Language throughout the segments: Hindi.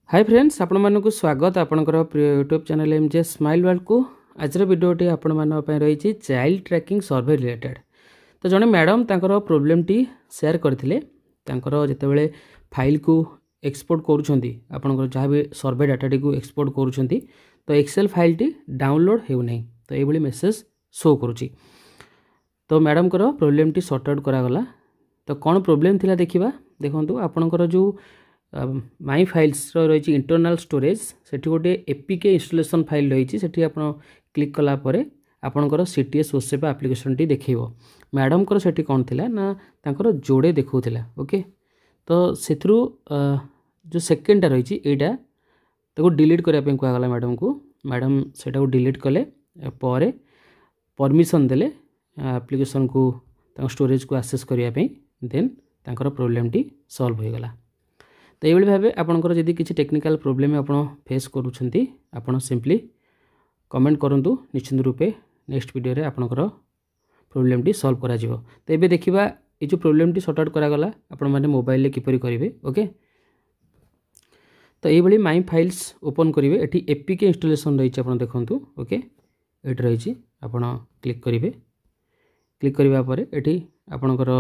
हाय फ्रेंड्स, आपण मानक स्वागत आपणकर प्रिय YouTube channel MJ smile world को। आज भिडियोटी आपण मानक रही चाइल्ड ट्रैकिंग सर्वे रिलेटेड। तो जड़े मैडम तांकर प्रोब्लेम टी शेयर करथिले, तांकर जेतेबेले फाइल को एक्सपोर्ट करूछंती, आपणकर जहाँ भी सर्वे डाटा को एक्सपोर्ट करूछंती, तो एक्सेल फाइल टी डाउनलोड हेउ नै, तो ये भली मेसेज शो करूची। तो मैडम कर प्रोब्लेम टी सॉर्ट आउट करागला। तो कौन प्रोब्लेम थिला देखिबा। देखंतु आपणकर जो माई फाइल्स रही इंटरनल स्टोरेज से गोटे एपीके इंस्टॉलेशन फाइल रही से आप क्लिक कलापर आपणकर सीटीएस ओसेप एप्लिकेशन टी देखो। मैडम को सेठी कौन थिला ना तांकर जोड़े देखौथिला। ओके, तो सेथरु जो सेकेंडटा रही एटा ताको डिलीट करने कहगला मैडम को। मैडम सेटा को डिलीट कले पर परमिशन देले एप्लिकेशन को स्टोरेज को एक्सेस करने, देन तांकर प्रोब्लेम टी सॉल्व हो गला। तो ये भाव आपंकर जदि किसी टेक्निकल प्रोब्लेम आप फेस करुँच आपड़ सिंपली कमेंट करूँ, निश्चित रूपे नेक्स्ट वीडियो रे आपंकर प्रोब्लेम टी सॉल्व करा जिवो। तो ये देखिबा ये जो प्रोब्लेम टी सॉर्ट आउट करागला आपण माने मोबाइल रे किपरि करिवे। ओके, तो ये माई फाइल्स ओपन करिवे। एठी एपीके इंस्टॉलेशन रही आपन देखंतु। ओके, एठी रही आपन क्लिक करिवे। क्लिक करिवा परे एठी आपनकर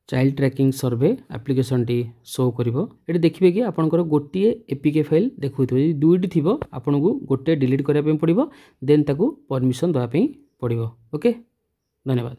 चाइल्ड ट्रैकिंग सर्वे एप्लिकेशन टी शो करिवो। एटी देखिबे कि आपनकर गोटिए एपीके फाइल देखुथिबो। यदि दुईटी थिबो आपनकु गोटे डिलीट करबा पड़िबो, देन ताकू परमिशन दवा पड़िबो। ओके, धन्यवाद।